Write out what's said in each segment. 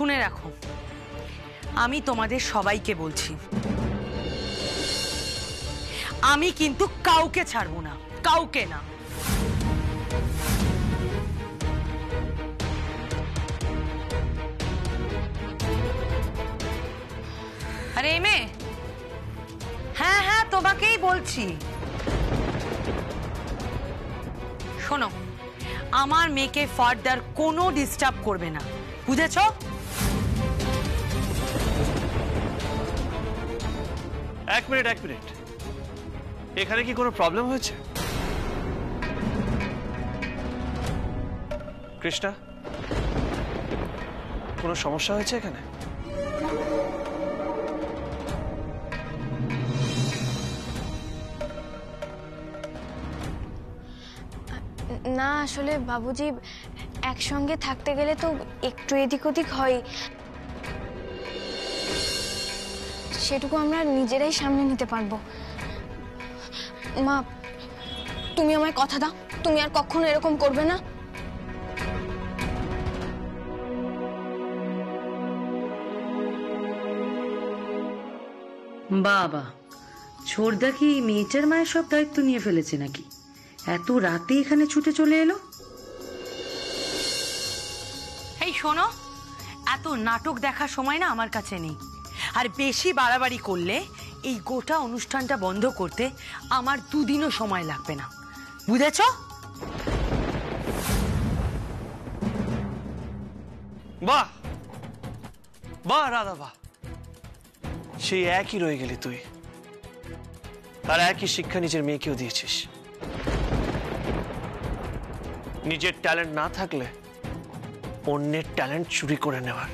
শুনে রাখো, আমি তোমাদের সবাইকে বলছি, আমি কিন্তু কাউকে ছাড়বো না, কাউকে না। আরে মেয়ে, হ্যাঁ হ্যাঁ তোমাকেই বলছি। শোনো, আমার মেয়েকে ফার্দার কোনো ডিস্টার্ব করবে না, বুঝেছ? এক মিনিট, এখানে কি কোনো প্রবলেম হয়েছে? কৃষ্ণা, কোনো সমস্যা হয়েছে এখানে? না আসলে বাবুজি, একসঙ্গে থাকতে গেলে তো একটু এদিক ওদিক হয়, সেটুকু আমরা নিজেরাই সামনে নিতে পারবো। মা, তুমি আমায় কথা দাও, তুমি আর কখনো এরকম করবে না। বাবা, ছোড়দা কি মেয়েটার মায়ের সব দায়িত্ব নিয়ে ফেলেছে নাকি? এত রাতে এখানে ছুটে চলে এলো। এই শোনো, এত নাটক দেখার সময় না আমার কাছে নেই, আর বেশি বাড়াবাড়ি করলে এই গোটা অনুষ্ঠানটা বন্ধ করতে আমার দুদিনও সময় লাগবে না, বুঝেছ? বাহ বাহ রাধা, বাহ, সেই একই রয়ে গেলি তুই, আর একই শিক্ষা নিজের মেয়েকেও দিয়েছিস। নিজের ট্যালেন্ট না থাকলে অন্যের ট্যালেন্ট চুরি করে নেওয়ার,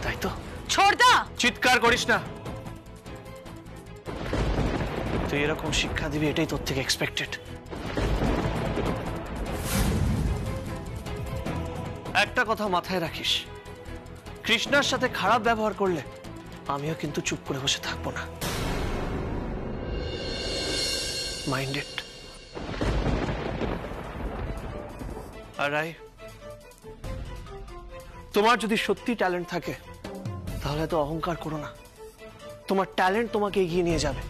তাই তো? ছোড়দা, চিৎকার করিস না। তুই এরকম শিক্ষা দিবি এটাই তোর থেকে এক্সপেক্টেড। একটা কথা মাথায় রাখিস, কৃষ্ণার সাথে খারাপ ব্যবহার করলে আমিও কিন্তু চুপ করে বসে থাকবো না। মাইন্ডেড। আর রাই, তোমার যদি সত্যি ট্যালেন্ট থাকে তাহলে তো অহংকার করো না, তোমার ট্যালেন্ট তোমাকে এগিয়ে নিয়ে যাবে।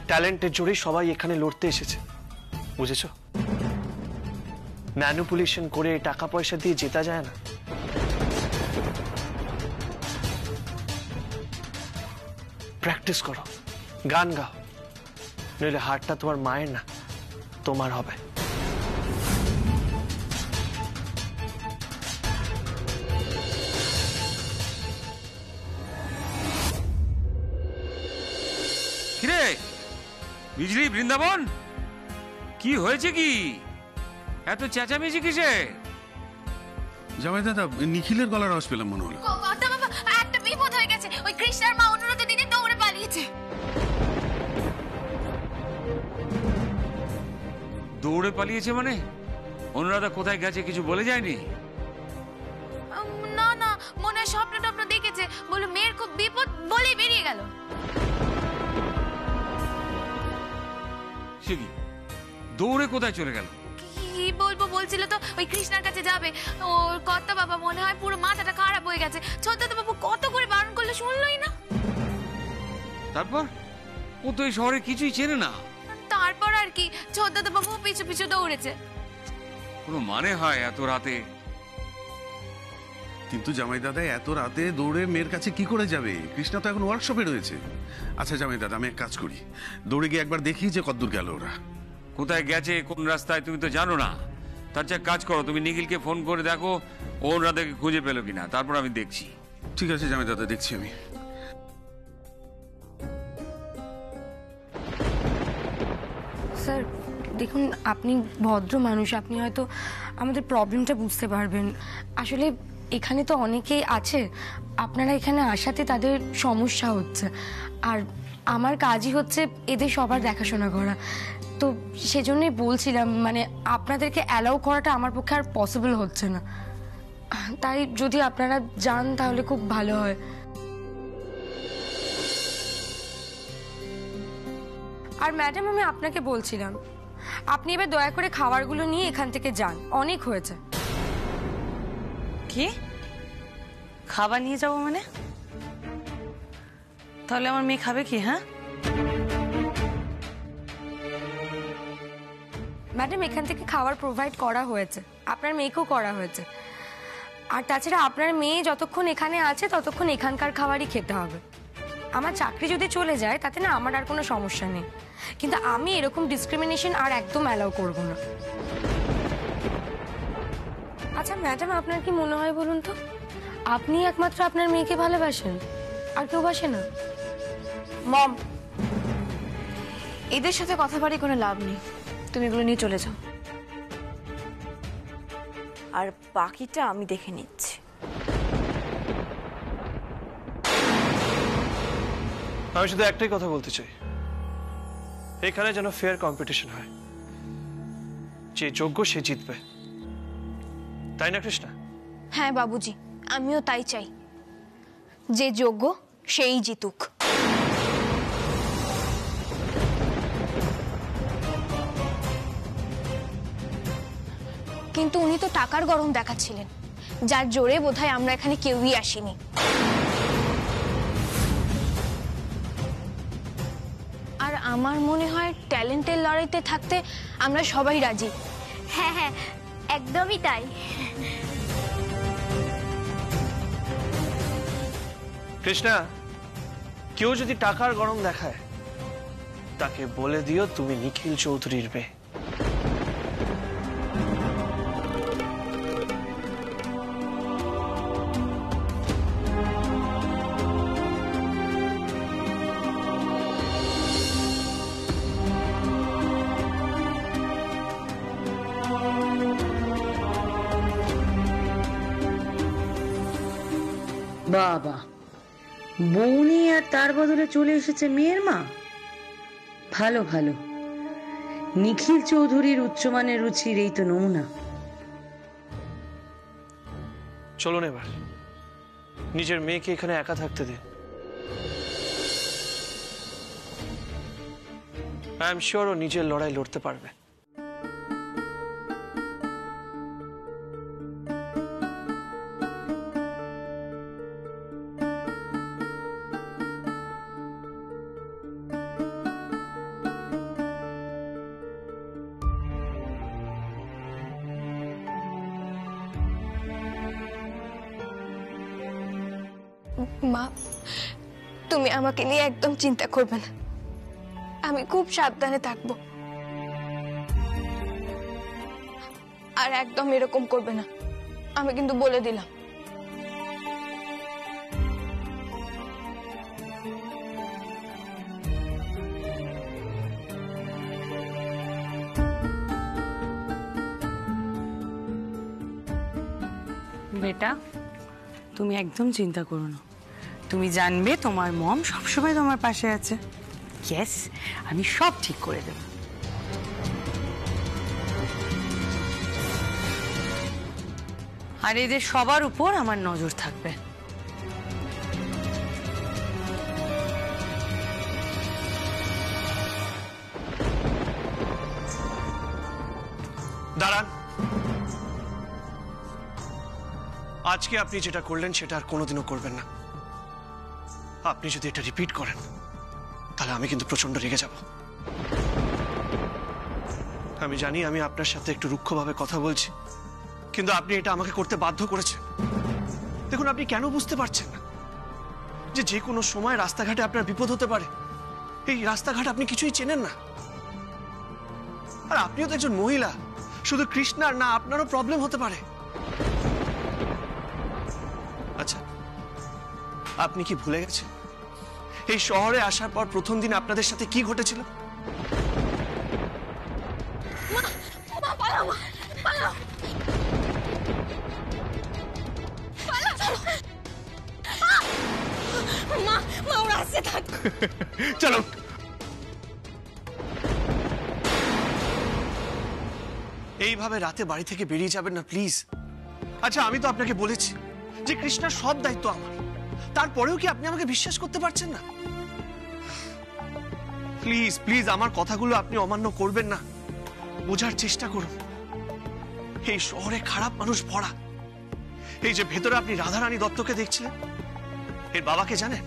ট্যালেন্টের জোরেই সবাই এখানে লড়তে এসেছে, বুঝেছো? ম্যানিপুলেশন করে টাকা পয়সা দিয়ে জেতা যায় না। প্র্যাকটিস করো, গান গাও, নইলে হারটা তোমার মায়ের না, তোমার হবে। কিরে বিজলি, বৃন্দাবন, কি হয়েছে? কি এত চেঁচামেচি কিসে? জামাই দাদা, নিখিলের গলার আওয়াজ পেলাম মনে হলো। কথা বাবা, একটা বিপদ হয়ে গেছে, ওই কৃষ্ণার মা অনুরোধ দিদি দৌড়ে পালিয়েছে। দৌড়ে পালিয়েছে মানে? অনুরাধা কোথায় গেছে কিছু বলে যায়নি? না না, মনে হয় স্বপ্ন টপ্ন দেখেছে, বলে মেয়ের খুব বিপদ বলেই বেরিয়ে গেল। সে কি, দৌড়ে কোথায় চলে গেল? কি বলবো, বলছিল তো ওই কৃষ্ণার কাছে যাবে। ওর কর্তা বাবা মনে হয় পুরো মাথাটা খারাপ হয়ে গেছে। ছোটদা বাবু কত করে বারণ করলে শুনলই না। তারপর? ও তো এই শহরে কিছুই চেনে না। তারপর আর কি, ছোটদা বাবু পিছু পিছু দৌড়েছে। কোনো মানে হয় এত রাতে? কিন্তু জামাই দাদা, এত রাতে দৌড়ে মেয়ের কাছে কি করে যাবে? কৃষ্ণা তো এখন ওয়ার্কশপে রয়েছে। আচ্ছা জামাই দাদা, আমি এক কাজ করি, দৌড়ে গিয়ে একবার দেখি যে কতদূর গেল ওরা। কোথায় গেছে, কোন রাস্তায়, তুমি তো জানো না। তার চেয়ে কাজ করো, তুমি নিখিলকে ফোন করে দেখো ও অনুরাধাকে খুঁজে পেলো কিনা, তারপর আমি দেখছি। ঠিক আছে জামাই দাদা, দেখছি আমি। স্যার দেখুন, আপনি ভদ্র মানুষ, আপনি হয়তো আমাদের প্রবলেমটা বুঝতে পারবেন। আসলে এখানে তো অনেকেই আছে, আপনারা এখানে আসাতে তাদের সমস্যা হচ্ছে, আর আমার কাজই হচ্ছে এদের সবার দেখাশোনা করা। তো সেজন্যই বলছিলাম, মানে আপনাদেরকে অ্যালাউ করাটা আমার পক্ষে আর পসিবল হচ্ছে না, তাই যদি আপনারা যান তাহলে খুব ভালো হয়। আর ম্যাডাম, আমি আপনাকে বলছিলাম, আপনি এবার দয়া করে খাবারগুলো নিয়ে এখান থেকে যান, অনেক হয়েছে। কি খাবার নিয়ে যাবো মানে? তাহলে আমার মেয়ে খাবে কি? হ্যাঁ, ম্যাডাম এখান থেকে খাবার প্রোভাইড করা হয়েছে, আপনার মেয়েকেও করা হয়েছে। আর তাছাড়া আপনার মেয়ে যতক্ষণ এখানে আছে ততক্ষণ এখানকার খাবারই খেতে হবে। আমার চাকরি যদি চলে যায় তাতে না আমার আর কোনো সমস্যা নেই, কিন্তু আমি এরকম ডিসক্রিমিনেশন আর একদম অ্যালাউ করব না। আচ্ছা ম্যাডাম, আপনার কি মনে হয় বলুন তো, আপনি একমাত্র আপনার মেয়েকে ভালোবাসেন, আর কেউ বাসে না? মম, এদের সাথে কথা বাড়ি কোনো লাভ নেই, তুমি এগুলো নিয়ে চলে যাও, আর বাকিটা আমি দেখে নিচ্ছি। আমি শুধু একটাই কথা বলতে চাই, এখানে যেন ফেয়ার কম্পিটিশন হয়, যে যোগ্য সে জিতবে, তাই না কৃষ্ণা? হ্যাঁ বাবুজি, আমিও তাই চাই, যে যোগ্য সেই জিতুক। কিন্তু উনি তো টাকার গরম দেখাচ্ছিলেন, যার জোরে বোধহয় আমরা এখানে কেউই আসিনি। আর আমার মনে হয় ট্যালেন্টের লড়াইতে থাকতে আমরা সবাই রাজি। হ্যাঁ হ্যাঁ, একদমই তাই। কৃষ্ণা, কেউ যদি টাকার গরম দেখায় তাকে বলে দিও তুমি নিখিল চৌধুরীর মেয়ে। বাবা, বৌনি আর তার বদলে চলে এসেছে মেয়ের মা। ভালো ভালো, নিখিল চৌধুরীর উচ্চমানের রুচির এই তো নমুনা। চলুন এবার নিজের মেয়েকে এখানে একা থাকতে দিন। আই এম শিওর ও নিজের লড়াই লড়তে পারবে। মা, তুমি আমাকে নিয়ে একদম চিন্তা করবে না, আমি খুব সাবধানে থাকবো, আর একদম এরকম করবে না, আমি কিন্তু বলে দিলাম। বেটা, তুমি একদম চিন্তা করো না, তুমি জানবে তোমার মম সবসময় তোমার পাশে আছে। ইয়েস, আমি সব ঠিক করে দেব। আর এদের সবার উপর আমার নজর থাকবে। দাঁড়ান, আজকে আপনি যেটা করলেন সেটা আর কোনোদিনও করবেন না। আপনি যদি এটা রিপিট করেন তাহলে আমি কিন্তু প্রচন্ড রেগে যাব। আমি জানি আমি আপনার সাথে একটু রুক্ষভাবে কথা বলছি, কিন্তু আপনি এটা আমাকে করতে বাধ্য করেছেন। দেখুন, আপনি কেন বুঝতে পারছেন না যে যে কোনো সময় রাস্তাঘাটে আপনার বিপদ হতে পারে? এই রাস্তাঘাট আপনি কিছুই চেনেন না। আর আপনিও তো একজন মহিলা, শুধু কৃষ্ণার না আপনারও প্রবলেম হতে পারে। আচ্ছা, আপনি কি ভুলে গেছেন এই শহরে আসার পর প্রথম দিন আপনাদের সাথে কি ঘটেছিল? চলো, এইভাবে রাতে বাড়ি থেকে বেরিয়ে যাবেন না প্লিজ। আচ্ছা, আমি তো আপনাকে বলেছি যে কৃষ্ণার সব দায়িত্ব আমার, তারপরেও কি আপনি আমাকে বিশ্বাস করতে পারছেন না? প্লিজ প্লিজ, আমার কথাগুলো আপনি অমান্য করবেন না। বোঝার চেষ্টা করুন। এই শহরে খারাপ মানুষ ভরা। এই যে ভেতরে আপনি রাধারানী দত্তকে দেখছিলেন, এর বাবাকে জানেন?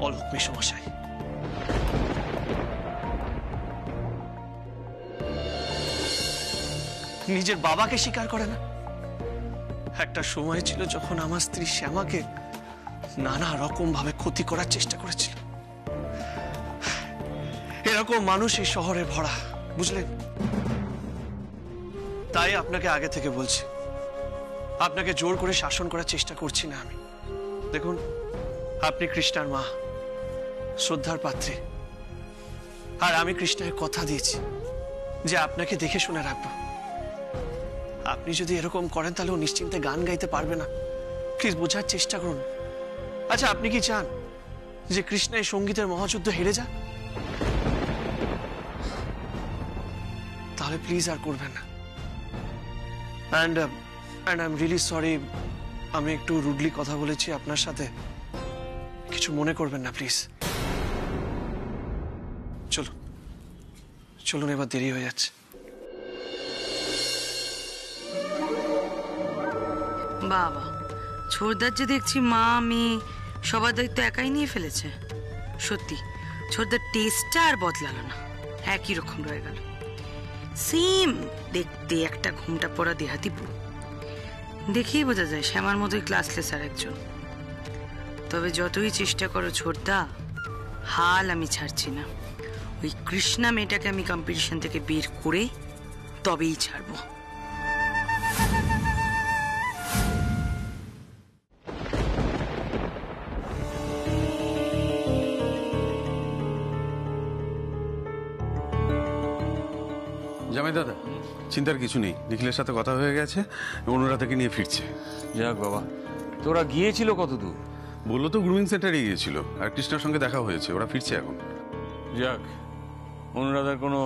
অলোক মেসমশাই। নিজের বাবাকে স্বীকার করে না। একটা সময় ছিল যখন আমার স্ত্রী শ্যামাকে নানা রকম ভাবে ক্ষতি করার চেষ্টা করেছিল। এরকম মানুষ এই শহরে ভরা, বুঝলেন? তাই আপনাকে আগে থেকে বলছি, আপনাকে জোর করে শাসন করার চেষ্টা করছি না আমি। দেখুন, আপনি কৃষ্ণার মা, শ্রদ্ধার পাত্রী, আর আমি কৃষ্ণাকে কথা দিয়েছি যে আপনাকে দেখে শুনে রাখবো। আপনি যদি এরকম করেন তাহলে ও নিশ্চিন্তে গান গাইতে পারবে না। প্লিজ বোঝার চেষ্টা করুন। আচ্ছা, আপনি কি চান যে কৃষ্ণা এই সঙ্গীতের মহাযুদ্ধ হেরে যাক? তাহলে প্লিজ আর করবেন না। And I am really sorry, আমি একটু রুডলি কথা বলেছি আপনার সাথে, কিছু মনে করবেন না প্লিজ। চলুন চলুন, এবার দেরি হয়ে যাচ্ছে। বাবা, ছোটদার যে দেখছি মা মেয়ে সবার দায়িত্ব একাই নিয়ে ফেলেছে। সত্যি ছোটদার টেস্টটা আর বদলালো না, একই রকম রয়ে গেল। সেম দেখতে, একটা ঘুমটা পড়া দেহাতি পুরো। দেখেই বোঝা যায় শ্যামার মতোই ক্লাসলেস আর একজন। তবে যতই চেষ্টা করো ছোটদা, হাল আমি ছাড়ছি না। ওই কৃষ্ণা মেয়েটাকে আমি কম্পিটিশন থেকে বের করে তবেই ছাড়বো। জামাই দাদা, চিন্তার কিছু নেই, নিখিলের সাথে কথা হয়ে গেছে, অনুরাধাকে নিয়ে ফিরছে। যাক বাবা, তোরা গিয়েছিল কত দূর? বললো তো গ্রুমিং সেন্টারে গিয়েছিল, আর কৃষ্ণার সঙ্গে দেখা হয়েছে, ওরা ফিরছে এখন। যাক, অনুরাধার কোনো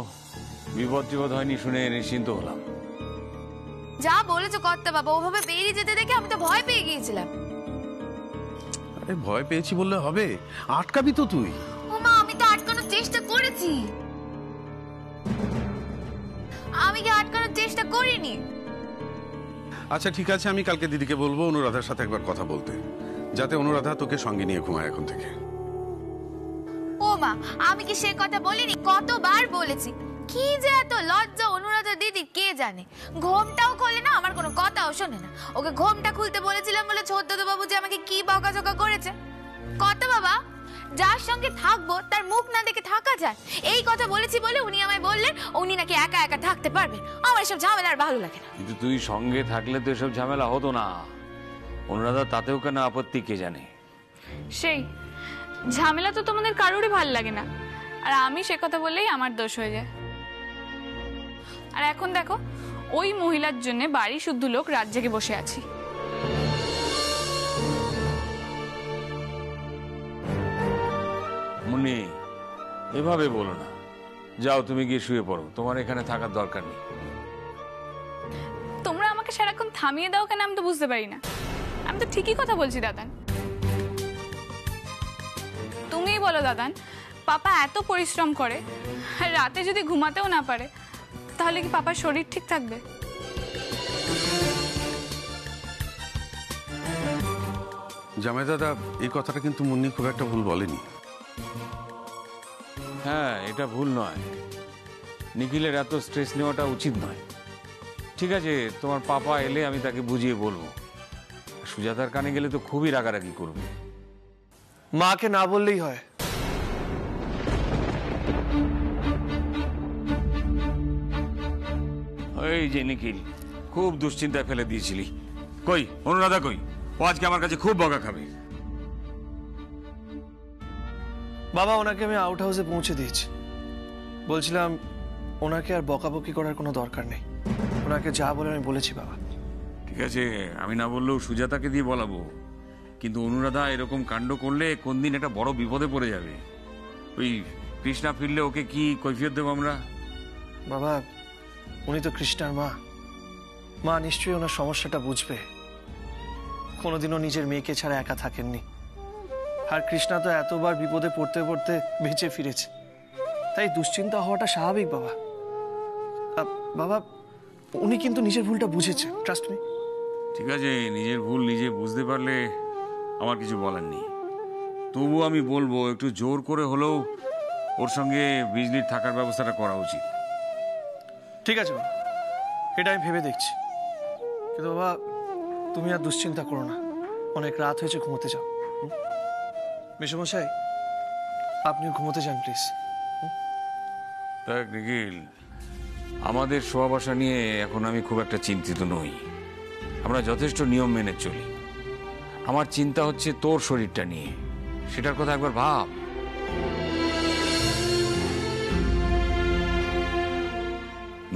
বিপদ টিপদ হয়নি শুনে নিশ্চিন্ত হলাম। যা বলেছো কর্তা বাবা, ওভাবে বেরিয়ে যেতে দেখে আমি তো ভয় পেয়ে গিয়েছিলাম। আরে ভয় পেয়েছি বললে হবে? আটকাবি তো তুই। ও মা, আমি তো আটকানোর চেষ্টা করেছি। আমি কি আটকানোর চেষ্টা করিনি? আচ্ছা ঠিক আছে, আমি কালকে দিদিকে বলবো অনুরাধার সাথে একবার কথা বলতে, যাতে অনুরাধা তোকে সঙ্গে নিয়ে ঘুমায় এখন থেকে। ও মা, আমি কি সে কথা বলিনি? কতবার বলেছি। কি যে এত লজ্জা অনুরাধা দিদি, কে জানে। ঘোমটাও খোলে না, আমার কোনো কথাও শোনে না। ওকে ঘোমটা খুলতে বলেছিলাম বলে ছোটদাদা বাবু যে আমাকে কি বকাঝকা করেছে। কত বাবা, যার সঙ্গে থাকবো তার মুখ না দেখে থাকা যায়, এই কথা বলেছি বলে উনি আমায় বললেন উনি নাকি একা একা থাকতে পারবেন। আমার এসব ঝামেলা আর ভালো লাগে না। কিন্তু তুই সঙ্গে থাকলে তো এসব ঝামেলা হতো না। অনুরাধা তাতেও কেন আপত্তি কে জানে। সেই ঝামেলা তো তোমাদের কারোরই ভাল লাগে না, আর আমি সে কথা বললেই আমার দোষ হয়ে যায়। আর এখন দেখো, ওই মহিলার জন্য বাড়ি শুদ্ধ লোক রাত জেগে বসে আছি। মুন্নি, এভাবে বলো না। যাও, তুমি গিয়ে শুয়ে পড়ো, তোমার এখানে থাকার দরকার নেই। তোমরা আমাকে সারাক্ষণ থামিয়ে দাও কেন আমি তো বুঝতে পারি না। আমি তো ঠিকই কথা বলছি দাদান। তুমিই বলো দাদান, পাপা এত পরিশ্রম করে, আর রাতে যদি ঘুমাতেও না পারে, তাহলে কি পাপার শরীর ঠিক থাকবে? জামাই দাদা, এই কথাটা কিন্তু মুন্নি খুব একটা ভুল বলেনি। হ্যাঁ, এটা ভুল নয়। নিখিলের এত স্ট্রেস নেওয়াটা উচিত নয়। ঠিক আছে, তোমার পাপা এলে আমি তাকে বুঝিয়ে বলবো। সুজাতার কানে গেলে তো খুবই রাগারাগি করবে। মাকে না বললেই হয়। এই যে নিখিল, খুব দুশ্চিন্তায় ফেলে দিয়েছিলি। কই অনুরাধা, কই? ও আজকে আমার কাছে খুব বকা খাবে। বাবা, ওনাকে আমি আউট হাউসে পৌঁছে দিয়েছি। বলছিলাম ওনাকে আর বকাবকি করার কোনো দরকার নেই। ওনাকে যা বলে আমি বলেছি বাবা। ঠিক আছে, আমি না বললেও সুজাতাকে দিয়ে বলাবো। কিন্তু অনুরাধা এরকম কাণ্ড করলে কোন দিন একটা বড় বিপদে পড়ে যাবে। ওই কৃষ্ণা ফিরলে ওকে কি কৈফিয়ত দেবো আমরা? বাবা, উনি তো কৃষ্ণার মা। মা নিশ্চয়ই ওনার সমস্যাটা বুঝবে। কোনোদিনও নিজের মেয়েকে ছাড়া একা থাকেননি। আর কৃষ্ণা তো এতবার বিপদে পড়তে পড়তে বেঁচে ফিরেছে। তাই দুশ্চিন্তা হওয়াটা স্বাভাবিক বাবা। বাবা, উনি কিন্তু নিজের ভুলটা বুঝেছে, ট্রাস্ট মি। ঠিক আছে, নিজের ভুল নিজে বুঝতে পারলে আমার কিছু বলার নেই। তবু আমি বলবো একটু জোর করে হলেও ওর সঙ্গে বিজলির থাকার ব্যবস্থাটা করা উচিত। ঠিক আছে বাবা, এটা আমি ভেবে দেখছি। কিন্তু বাবা, তুমি আর দুশ্চিন্তা করো না, অনেক রাত হয়েছে, ঘুমোতে যাও। মেসোমশাই, আপনিও ঘুমোতে যান প্লিজ। দেখ নিখিল, আমাদের শোয়া বসা নিয়ে এখন আমি খুব একটা চিন্তিত নই। আমরা যথেষ্ট নিয়ম মেনে চলি। আমার চিন্তা হচ্ছে তোর শরীরটা নিয়ে, সেটার কথা একবার ভাব।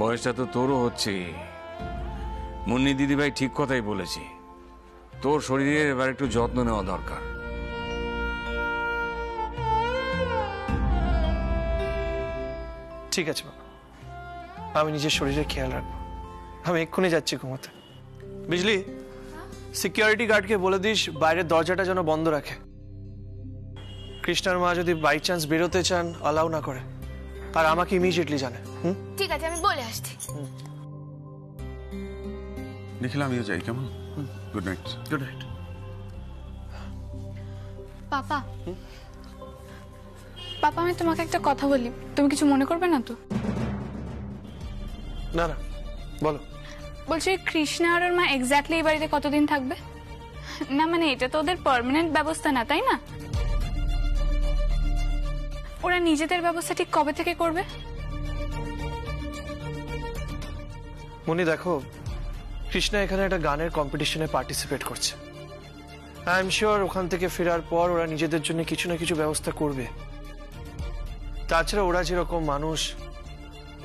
বয়সটা তো তোরও হচ্ছে। মুন্নি দিদিভাই ঠিক কথাই বলেছে, তোর শরীরের এবার একটু যত্ন নেওয়া দরকার। ঠিক আছে বাবা, আমি নিজের শরীরের খেয়াল রাখবো। আমি এক্ষুনি যাচ্ছি ঘুমোতে। বিজলি, সিকিউরিটি গার্ডকে বলে দিস বাইরের দরজাটা যেন বন্ধ রাখে। কৃষ্ণার মা যদি বাই চান্স বেরোতে চান অ্যালাউ না করে, আর আমাকে ইমিডিয়েটলি জানে। ঠিক আছে, আমি বলে আসছি। নিখিল, আমিও যাই, কেমন? Good night. Good night. Papa, papa আমি তোমাকে একটা কথা বলি, তুমি কিছু মনে করবে না তো? না না, বলো। বলছি কৃষ্ণা আর ওর মা এক্স্যাক্টলি এই বাড়িতে কতদিন থাকবে? না মানে এটা তো ওদের পার্মানেন্ট ব্যবস্থা না, তাই না? ওরা নিজেদের ব্যবস্থা ঠিক কবে থেকে করবে? মনি দেখো, কৃষ্ণা এখানে একটা গানের কম্পিটিশনে পার্টিসিপেট করছে। আই এম শিওর ওখান থেকে ফেরার পর ওরা নিজেদের জন্য কিছু না কিছু ব্যবস্থা করবে। তাছাড়া ওরা যেরকম মানুষ,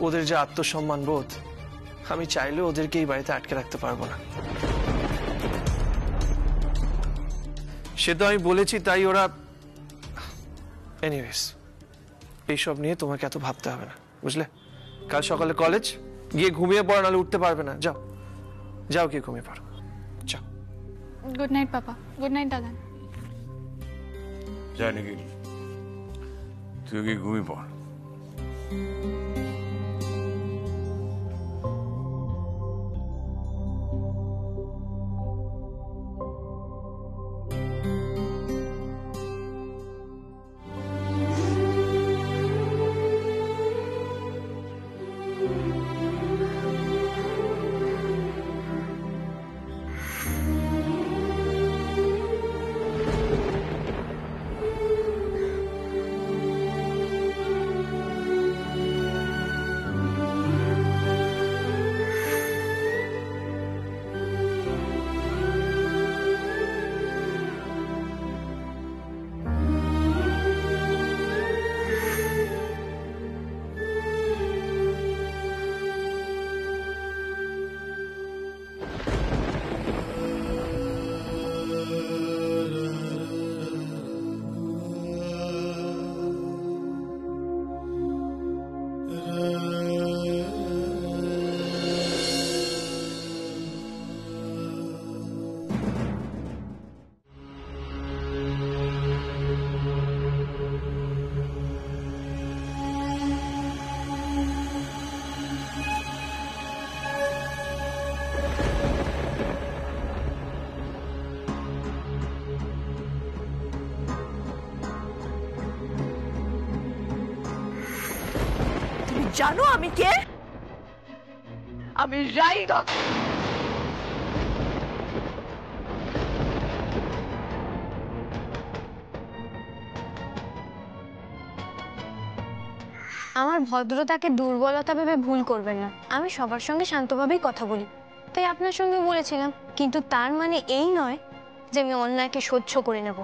ওদের যে আত্মসম্মান বোধ, আমি চাইলেও ওদেরকে এই বাড়িতে আটকে রাখতে পারবো না। সে তো আমি বলেছি, তাই ওরা। এনিওয়েজ, এইসব নিয়ে তোমাকে এত ভাবতে হবে না, বুঝলে? কাল সকালে কলেজ, গিয়ে ঘুমিয়ে পড়ো, নাহলে উঠতে পারবে না। যাও যাও, গিয়ে ঘুমিয়ে পড়ো, যাও। গুড নাইট পাপা। গুড নাইট দাদা। যা নিখিল, তুই গিয়ে ঘুমিয়ে পড়। জানো আমি কে? আমি রাইডা। আমার ভদ্রতাকে দুর্বলতা ভেবে ভুল করবেন না। আমি সবার সঙ্গে শান্তভাবেই কথা বলি, তাই আপনার সঙ্গে বলেছিলাম। কিন্তু তার মানে এই নয় যে আমি অন্যায়কে সহ্য করে নেব।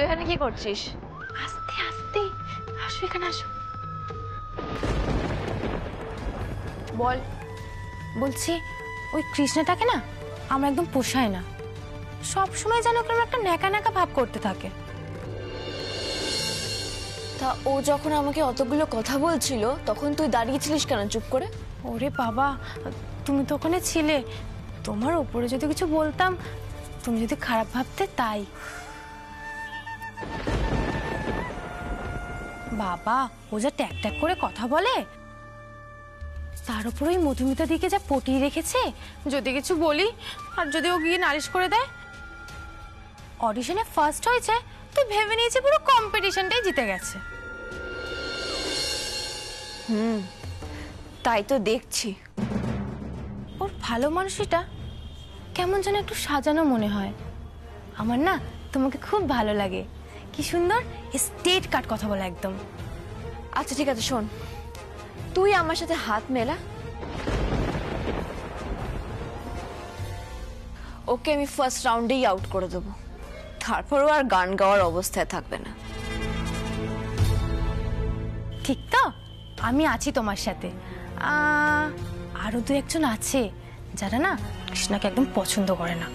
তুই এখানে কি করছিস? আস্তে আস্তে আসো, এখানে আসো। বল। বলছি ওই কৃষ্ণাটাকে না আমার একদম পোষায় না। সব সময় যেন কেমন একটা ন্যাকা ন্যাকা ভাব করতে থাকে। তা ও যখন আমাকে অতগুলো কথা বলছিল তখন তুই দাঁড়িয়েছিলিস কেন চুপ করে? ওরে বাবা, তুমি তো ওখানে ছিলে, তোমার ওপরে যদি কিছু বলতাম তুমি যদি খারাপ ভাবতে তাই। বাবা ও যা ট্যাক ট্যাক করে কথা বলে, তার উপর ওই মধুমিতা দিকে যা পটিয়ে রেখেছে, যদি কিছু বলি আর যদি ও গিয়ে নালিশ করে দেয়। অডিশনে ফার্স্ট হয়েছে, তুই ভেবে নিয়েছে পুরো কম্পিটিশনটাই জিতে গেছে। তাই তো দেখছি। ওর ভালো মানুষটা কেমন যেন একটু সাজানো মনে হয়। আমার না তোমাকে খুব ভালো লাগে, কি সুন্দর স্টেট কাট কথা বলে একদম। আচ্ছা ঠিক আছে, শোন, তুই আমার সাথে হাত মেলা, ওকে আমি ফার্স্ট রাউন্ডেই আউট করে দেবো, তারপরও আর গান গাওয়ার অবস্থায় থাকবে না। ঠিক তো, আমি আছি তোমার সাথে। আরো দু একজন আছে যারা না কৃষ্ণাকে একদম পছন্দ করে না।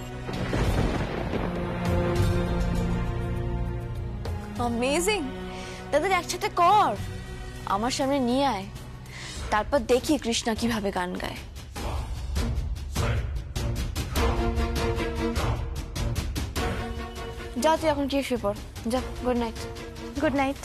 অ্যামেজিং, তাদের একসাথে কর, আমার সামনে নিয়ে আয়, তারপর দেখি কৃষ্ণা কিভাবে গান গায়। যা তুই এখন কি শুয়ে পড়, যা, গুড নাইট। Good night.